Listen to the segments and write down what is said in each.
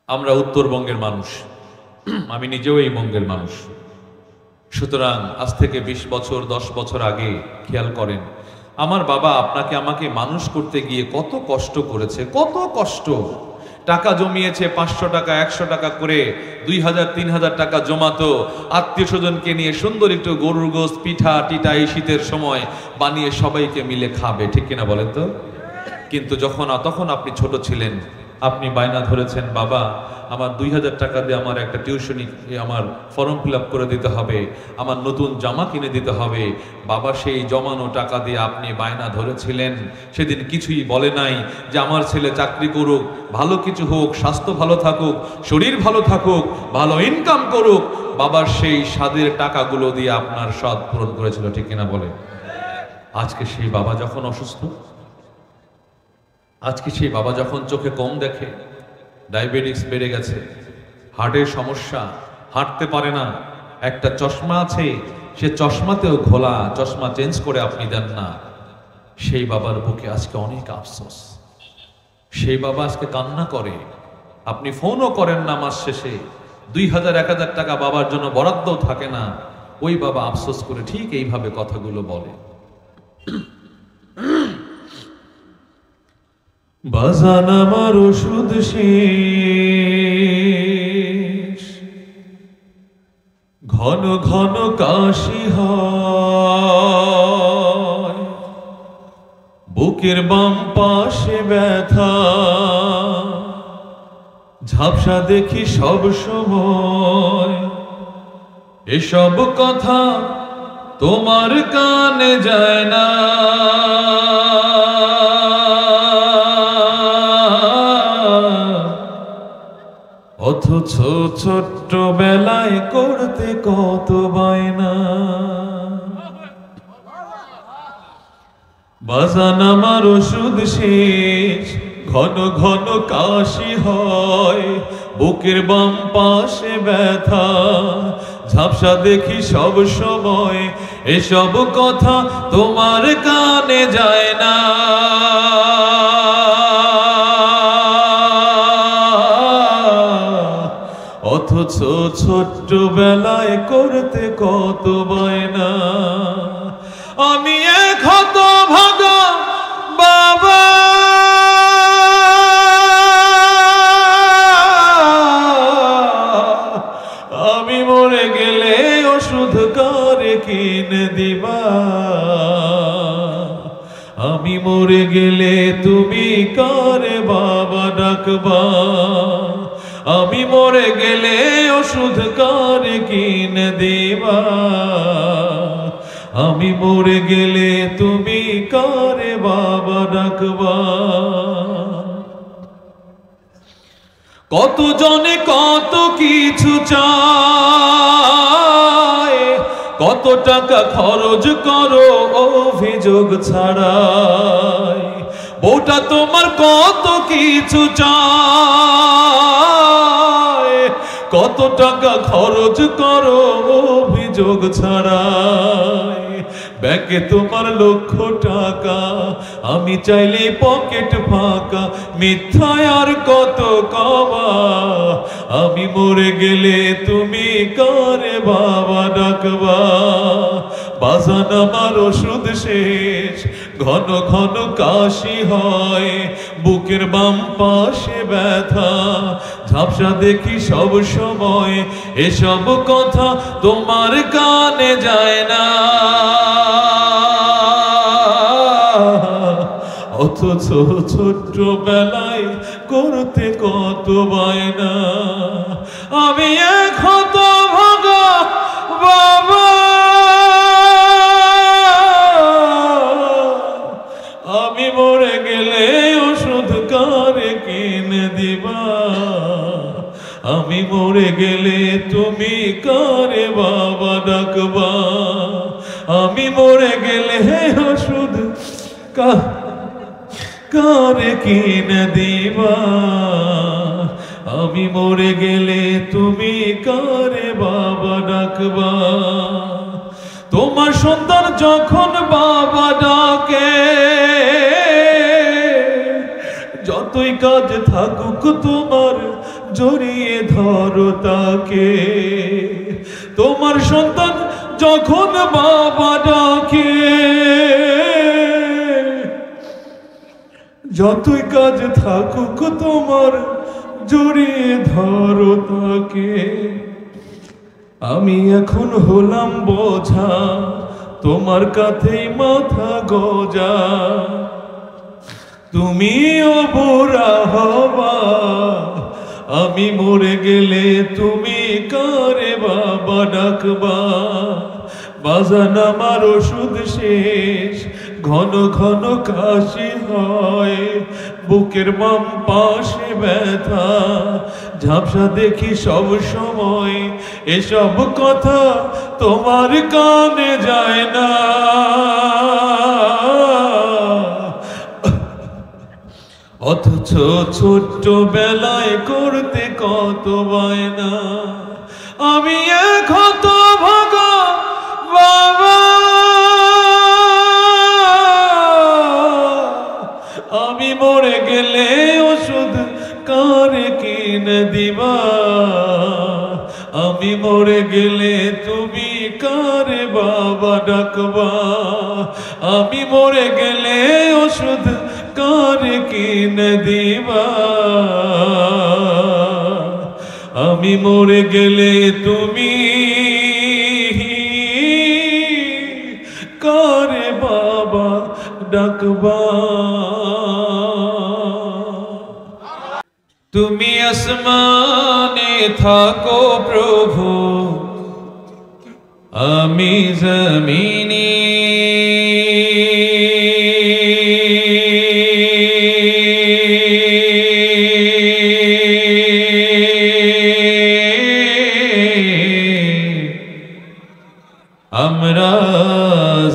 আমরা উত্তরবঙ্গের মানুষ, আমি নিজেও এই বঙ্গের মানুষ। সুতরাং আজ থেকে 20 বছর 10 বছর আগে খেয়াল করেন, আমার বাবা আপনাকে আমাকে মানুষ করতে গিয়ে কত কষ্ট করেছে, কত কষ্ট। টাকা জমিয়েছে 500 টাকা 100 টাকা করে, 2000 3000 টাকা জমাতো, আত্মীয় স্বজনকে নিয়ে সুন্দর একটু গরুর গোশত পিঠা টিটা এই শীতের সময় বানিয়ে সবাইকে মিলে খাবে, ঠিক কিনা বলেন তো? কিন্তু তখন আপনি ছোট ছিলেন, আপনি বায়না ধরেছেন, বাবা আমার 2000 টাকা দিয়ে আমার একটা টিউশনি, আমার ফর্ম ফিল আপ করে দিতে হবে, আমার নতুন জামা কিনে দিতে হবে। বাবা সেই জমানো টাকা দিয়ে আপনি বায়না ধরেছিলেন, সেদিন কিছুই বলে নাই যে আমার ছেলে চাকরি করুক, ভালো কিছু হোক, স্বাস্থ্য ভালো থাকুক, শরীর ভালো থাকুক, ভালো ইনকাম করুক। বাবার সেই স্বাদের টাকাগুলো দিয়ে আপনার স্বাদ পূরণ করেছিল, ঠিক কিনা বলে? আজকে সেই বাবা যখন অসুস্থ, আজকে সেই বাবা যখন চোখে কম দেখে, ডায়াবেটিস বেড়ে গেছে, হার্টের সমস্যা, হাঁটতে পারে না, একটা চশমা আছে, সে চশমাতেও ঘোলা, চশমা চেঞ্জ করে আপনি দেন না, সেই বাবার বুকে আজকে অনেক আফসোস। সেই বাবা আজকে কান্না করে, আপনি ফোনও করেন না মাস শেষে, 2000 1000 টাকা বাবার জন্য বরাদ্দও থাকে না, ওই বাবা আফসোস করে ঠিক এইভাবে কথাগুলো বলে। বাজান আমার ওষুধ শেষ, ঘন ঘন কাশি হয়, বুকের বাম পাশে ব্যথা, ঝাপসা দেখি সব সময়, এসব কথা তোমার কানে যায় না, অথচ ছোট্ট বেলায় করতে কত বায়না। বাজান আমার ওষুধ শেষ, ঘন ঘন কাশি হয়, বুকের বাম পাশে ব্যথা, ঝাপসা দেখি সব সময়, এসব কথা তোমার কানে যায় না, অথচ ছোট্ট বেলায় করতে কত বায়না। আমি এক হতভাগা বাবা, আমি মরে গেলে ওষুধ কারে কিনে দিবা, আমি মরে গেলে তুমি কারে বাবা ডাকবা, আমি মরে গেলে ওষুধ কারে কিনে দিবা, আমি মরে গেলে তুমি কারে বাবা ডাকবা। কত জনে কত কিছু চায়, কত টাকা খরচ করো অভিযোগ ছাড়াই, বউটা তোমার কত কিছু চায়, কত টাকা খরচ করো অভিযোগ ছাড়াই, ব্যাংকে তোমার লক্ষ টাকা, আমি চাইলে পকেট ফাঁকা, মিথ্যায় আর কত কবা, আমি মরে গেলে তুমি কারে বাবা ডাকবা। বাজান আমার ওষুধ শেষ, ঘন ঘন কাশি হয়, বুকের বাম পাশে ব্যথা, ঝাপসা দেখি সব সময়, এসব কথা তোমার কানে যায় না, অথচ ছোট্ট বেলায় করতে কত বায়না। আমি এক হতভাগা বাবা, আমি মরে গেলে ওষুধ কারে কিনে দিবা, আমি মরে গেলে তুমি কারে বাবা ডাকবা, আমি মরে গেলে ওষুধ কারে কিনে দিবা, আমি মরে গেলে তুমি কারে বাবা ডাকবা। তোমার সন্তান যখন বাবা ডাকে, যতই কাজ থাকুক তোমার জড়িয়ে ধরো তাকে। তোমার সন্তান যখন বাবা ডাকে, যতই কাজ থাকুক তোমার জড়িয়ে ধরো তাকে। আমি এখন হলাম বোঝা, তোমার কাঁধেই মাথা গোজা। তুমিও বুড়া হবা, আমি মরে গেলে তুমি কারে বাবা ডাকবা। বাজান আমার ওষুধ শেষ, ঘন ঘন কাশি হয়, বুকের বাম পাশে ব্যথা, ঝাপসা দেখি সব সময়। এসব কথা তোমার কানে যায় না, অথচ ছোট্ট বেলায় করতে কত বায়না। আমি ক্ষত ভাগা বাবা, আমি মরে গেলে ওষুধ কারে কিনে দিবা। আমি মরে গেলে তুমি কারে বাবা ডাকবা। আমি মরে গেলে ওষুধ কারে কিনে দিবা। আমি মরে গেলে তুমি কারে বাবা ডাকবা। তুমি আসমানে থাকো প্রভু, আমি জমিনে। আমরা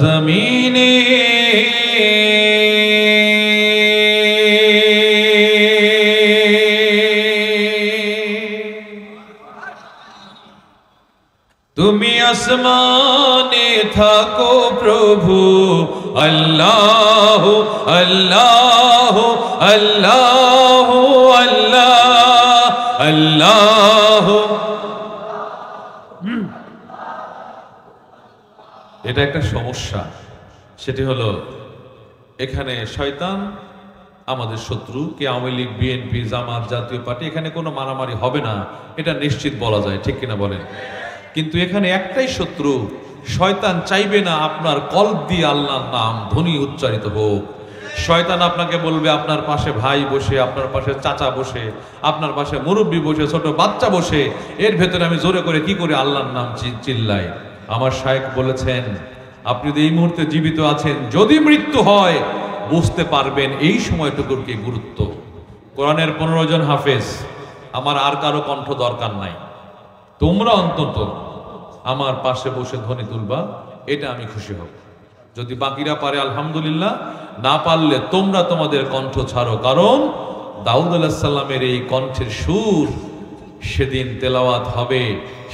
জমিনে তুমি আসমানে থাকো প্রভু। আল্লাহ আল্লাহ আল্লাহ আল্লাহ আল্লাহ। এটা একটা সমস্যা, সেটি হলো এখানে শয়তান আমাদের শত্রু। কে আওয়ামী লীগ, বিএনপি, জামাত, জাতীয় পার্টি, এখানে কোনো মারামারি হবে না, এটা নিশ্চিত বলা যায়, ঠিক কিনা বলেন? কিন্তু এখানে একটাই শত্রু, শয়তান চাইবে না আপনার কলব দিয়ে আল্লাহর নাম ধ্বনি উচ্চারিত হোক। শয়তান আপনাকে বলবে, আপনার পাশে ভাই বসে, আপনার পাশে চাচা বসে, আপনার পাশে মুরব্বী বসে, ছোট বাচ্চা বসে, এর ভেতরে আমি জোরে করে কি করে আল্লাহর নাম চিল্লাই। আমার শায়েখ বলেছেন, আপনি যদি এই মুহূর্তে জীবিত আছেন, যদি মৃত্যু হয় বুঝতে পারবেন এই সময়টুকুর কি গুরুত্ব। কোরআনের 15 জন হাফেজ, আমার আর কারো কণ্ঠ দরকার নাই, তোমরা অন্তত আমার পাশে বসে ধ্বনি তুলবা, এটা আমি খুশি হব। যদি বাকিরা পারে আলহামদুলিল্লাহ, না পারলে তোমরা তোমাদের কণ্ঠ ছাড়ো। কারণ দাউদ আলাইহিস সালামের এই কণ্ঠের সুর সেদিন তেলাওয়াত হবে,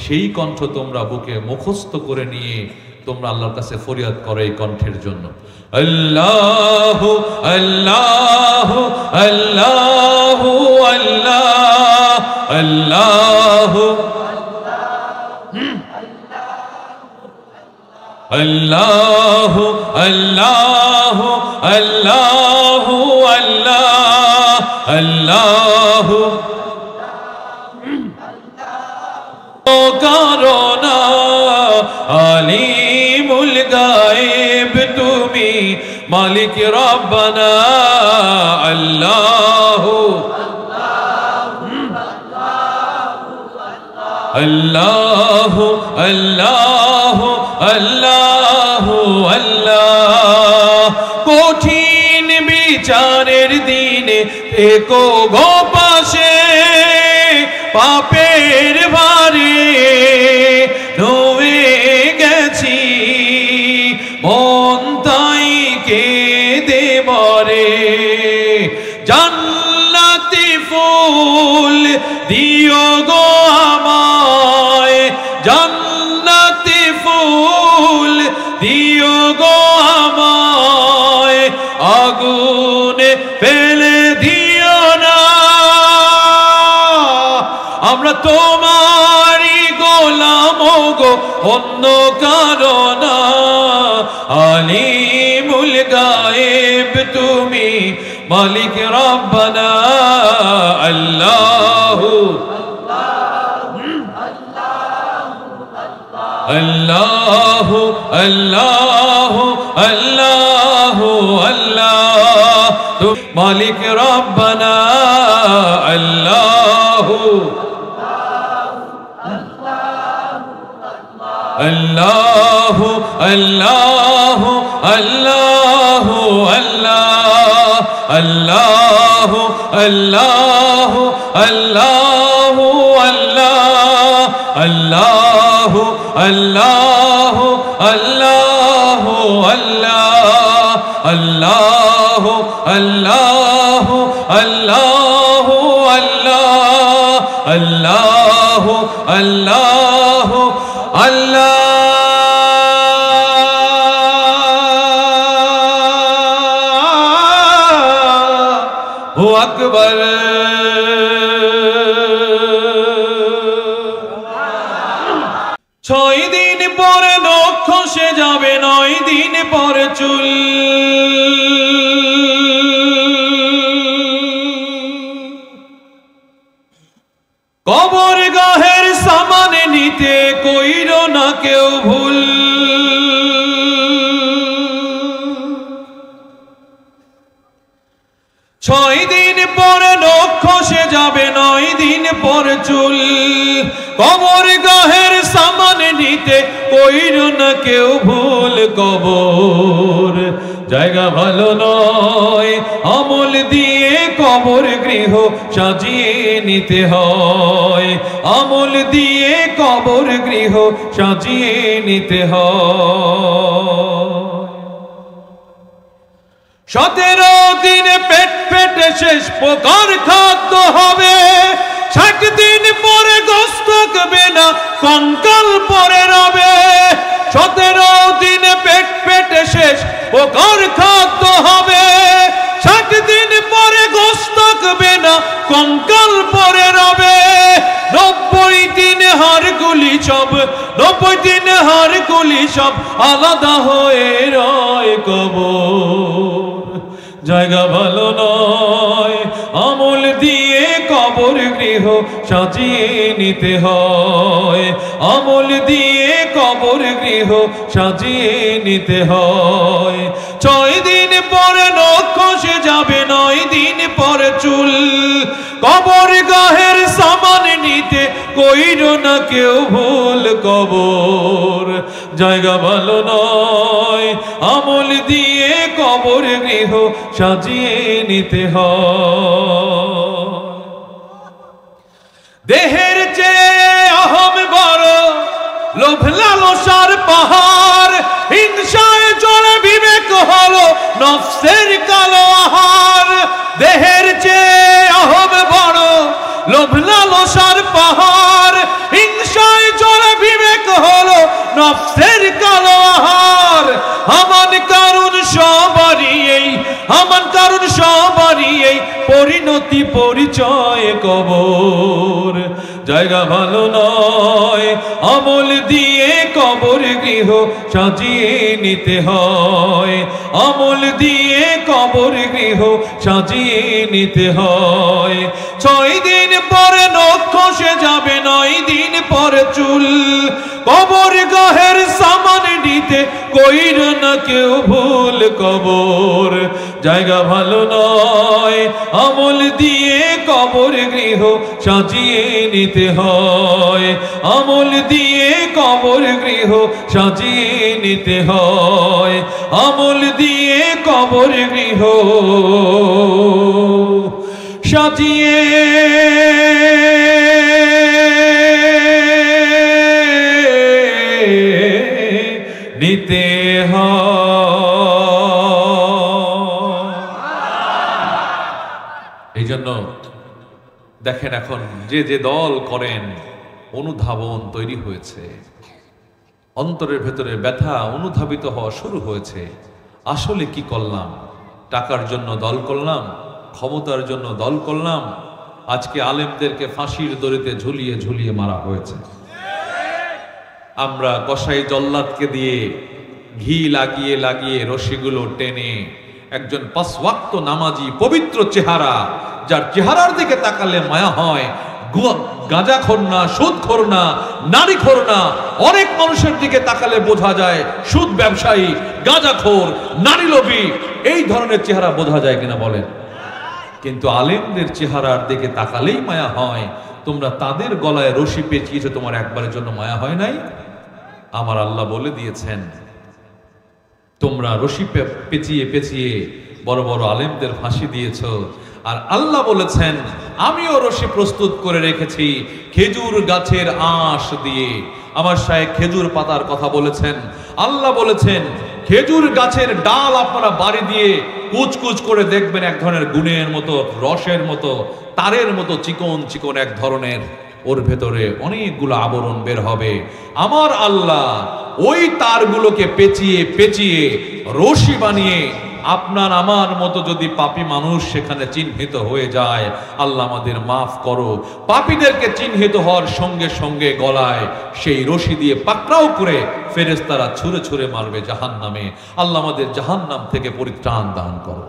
সেই কণ্ঠ তোমরা বুকে মুখস্থ করে নিয়ে তোমরা আল্লাহর কাছে ফরিয়াদ করো এই কণ্ঠের জন্য। আল্লাহু আল্লাহু আল্লাহু আল্লাহ আল্লাহু আল্লাহু আল্লাহু আল্লাহু আল্লাহ আল্লাহু। কারণা আলিমুল গায়েব তুমি, মালিক রব্বানা আল্লাহু আল্লাহু আল্লাহু আল্লাহু আল্লাহ। কঠিন বিচারের দিনে থেকো গো পাশে, পাপের ভারে ডুবে গেছি, মন তাই কেঁদে মরে। জান্নাতি ফুল দিও গো আমায়, জান্নাতি ফুল দিও গো আমায়, আগুনে ফেলে দিও না আমরা তোমারই গোলাম গো, অন্য কারো না। আলিমুল গায়েব তুমি, মালিক রব্বানা আল্লাহু আল্লাহু আল্লাহু আল্লাহু আল্লাহ, মালিক রব্বানা আল্লাহু আল্লাহু আল্লাহু আল্লাহু আল্লাহ, আল্লাহু আল্লাহু আল্লাহু আল্লাহ, আল্লাহু আল্লাহু আল্লাহু আল্লাহ, আল্লাহু আল্লাহু আল্লাহু আল্লাহ, আল্লাহু আল্লাহু আল্লাহু আকবার। ছয় দিন পরে নখ খসে যাবে, 9 দিন পরে চুল। কবর গাহের সামানে নিতে কইরো না কেউ ভুল। 6 দিন পরে নখ খসে যাবে, 9 দিন পরে চুল। কবর গাহের সামানে নিতে কইরো না কেউ ভুল। কবর জায়গা ভালো নয়, আমল দিয়ে কবর গৃহ সাজিয়ে নিতে হয়। আমল দিয়ে কবর গৃহ সাজিয়ে নিতে হয়। 17 দিন পেট পেটে শেষ প্রকার খাদ্য হবে। 60 দিন পরে গোশত থাকবে না, কঙ্কাল পরে রবে। 17 দিন পেট পেটে শেষ প্রকার খাদ্য হবে। 60 দিন পরে গোশত থাকবে না, কঙ্কাল পরে রবে। 90 দিন হাড়গুলি সব, 90 দিন হাড়গুলি সব আলাদা হয়ে রয় কবর। জায়গা ভালো নয়, আমল দিয়ে কবর গৃহ সাজিয়ে নিতে হয়। আমল দিয়ে কবর গৃহ সাজিয়ে নিতে হয়। 6 দিন পরে নখ খসে যাবে, 9 দিন পরে চুল। কবর গাহের সামান নিতে কইরো না কেউ ভুল। কবর জায়গা ভালো নয়, আমল দিয়ে কবর গৃহ সাজিয়ে নিতে হয়। দেহের যে অহম বড়, লোভ লালসার পাহাড়। হিংসায় জড়ে বিবেক হলো নফসের কালো আহার। দেহের যে অহম বড়, লোভ লালসার পাহাড়। হিংসায় জড়ে বিবেক হলো নফসের কালো আহার। আমান কারণ সবারই এই, আমান কারণ সবারই এই পরিণতি পরিচয় কবর। জায়গা ভালো নয়, আমল দিয়ে কবর গৃহ সাজিয়ে নিতে হয়। আমল দিয়ে কবর গৃহ সাজিয়ে নিতে হয়। 6 দিন পরে নখ খসে যাবে, 9 দিন পরে চুল। কবর গাহের সামান নিতে কইরো না কেউ ভুল। কবর জায়গা ভালো নয়, আমল দিয়ে কবর গৃহ সাজিয়ে নিতে হয়। আমল দিয়ে কবর গৃহ সাজিয়ে নিতে হয়। আমল দিয়ে কবর গৃহ সাজিয়ে নিতে এই জন্য দেখেন এখন যে যে দল করেন অনুধাবন তৈরি হয়েছে, অন্তরের ভেতরে ব্যথা অনুধাবিত হওয়া শুরু হয়েছে। আসলে কি করলাম? টাকার জন্য দল করলাম, ক্ষমতার জন্য দল করলাম, আজকে আলেমদেরকে ফাঁসির দড়িতে ঝুলিয়ে ঝুলিয়ে মারা হয়েছে। আমরা কসাই জল্লাদকে দিয়ে ঘি লাগিয়ে লাগিয়ে রশিগুলো টেনে একজন 5 ওয়াক্ত নামাজি পবিত্র চেহারা, যার চেহারার দিকে তাকালে মায়া হয়, গাঁজাখোর না, সুদখোর না, নারীখোর না, অনেক মানুষের দিকে তাকালে বোঝা যায় সুদ ব্যবসায়ী, গাঁজাখোর, নারী লোভী, এই ধরনের চেহারা বোঝা যায় কিনা বলেন? কিন্তু আলেমদের চেহারার দিকে তাকালেই মায়া হয়। তোমরা তাদের গলায় রশি পেঁচিয়েছো, তোমার একবারের জন্য মায়া হয় নাই? আমার আল্লাহ বলে দিয়েছেন, তোমরা রশি পেঁচিয়ে পেঁচিয়ে বড় বড় আলেমদের ফাঁসি দিয়েছো। আর আল্লাহ বলেছেন, আমিও রশি প্রস্তুত করে রেখেছি খেজুর গাছের আঁশ দিয়ে। আমার শায়েখ খেজুর পাতার কথা বলেছেন। আল্লাহ বলেছেন, খেজুর গাছের ডাল আপনারা বাড়ি দিয়ে কুচকুচ করে দেখবেন এক ধরনের গুণের মতো, রসের মতো, তারের মতো চিকন চিকন এক ধরনের, ওর ভেতরে অনেকগুলো আবরণ বের হবে। আমার আল্লাহ ওই তারগুলোকে পেঁচিয়ে পেঁচিয়ে রশি বানিয়ে, আপনার আমার মতো যদি পাপী মানুষ সেখানে চিহ্নিত হয়ে যায়, আল্লাহ আমাদের মাফ করো, পাপীদেরকে চিহ্নিত হওয়ার সঙ্গে সঙ্গে গলায় সেই রশি দিয়ে পাকড়াও করে ফেরেশতারা ছুঁড়ে ছুঁড়ে মারবে জাহান্নামে। আল্লাহ আমাদের জাহান্নাম থেকে পরিত্রাণ দান করো।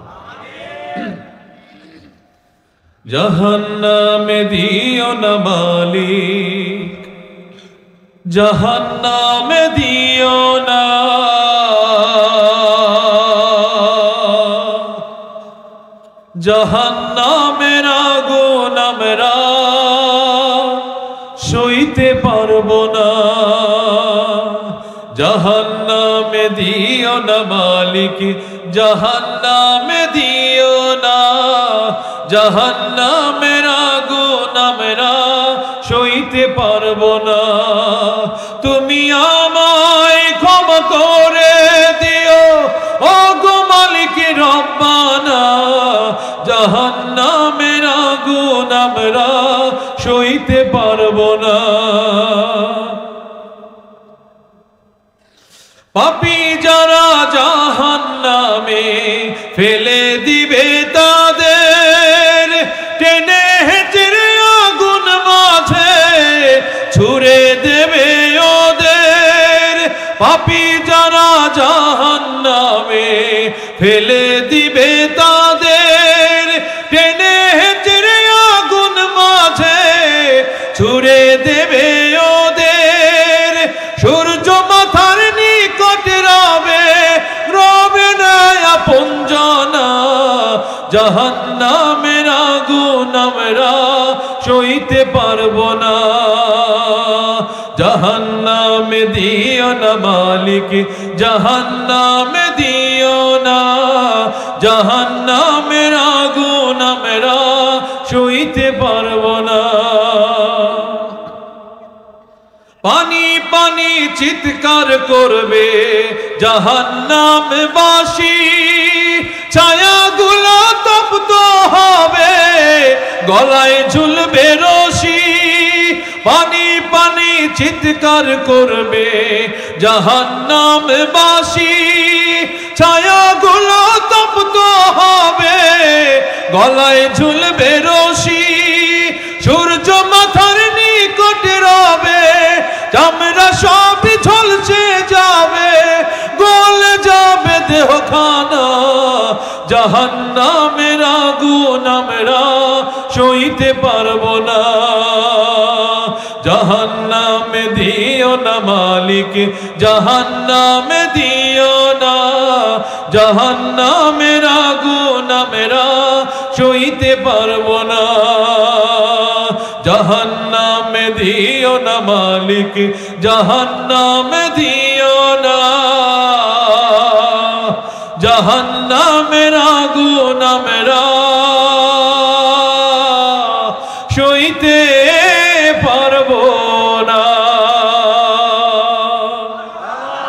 জাহান্নামে দিও না মালিক, জাহান্নামে দিও না, জাহান্নামের আগুন আমরা সইতে পারবো না। জাহান্নামে দিও না মালিক, জাহান্নামে দিও না, জাহান্নামের আগুন আমরা সইতে পারবো না। তুমি আমায় ক্ষমা করে দিও ও গো মালিক রব্বানা, জাহান্নামের আগুন আমরা সইতে পারবো না। পাপী যারা জাহান্নামে ফেলে দিবে তাদের, টেনে হেঁচড়ে আগুন মাঝে ছুঁড়ে দেবে ওদের। পাপী যারা জাহান্নামে ফেলে দিবে তাদের, টেনে হেঁচড়ে আগুন মাঝে ছুঁড়ে দেবে ওদের। সূর্য মাথার নিকট রবে, রবে না আপন জনা, জাহান্নামের আগুন আমরা সইতে পারবো না। জাহান্নামে দিও না মালিক, জাহান্নামে দিও না, জাহান্নামের আগুন আমরা সইতে পারবো না। পানি পানি চিৎকার করবে জাহান্নামবাসী, ছায়াগুলো তপ্ত হবে, গলায় ঝুলবে রশি। পানি পানি চিৎকার করবে জাহান্নামবাসী, ছায়াগুলো তপ্ত হবে, গলায় ঝুলবে রশি। সূর্য মাথার নিকট রবে, চামড়া সব ঝলসে যাবে, গলে যাবে দেহখানা, জাহান্নামের আগুন আমরা সইতে পারবো না। জাহান্নামে দিও না মালিক, জাহান্নামে দিও না, জাহান্নামের আগুন আমরা সইতে পারবো না। জাহান্নামে দিও না মালিক, জাহান্নামে দিও না, জাহান্নামের আগুন আমরা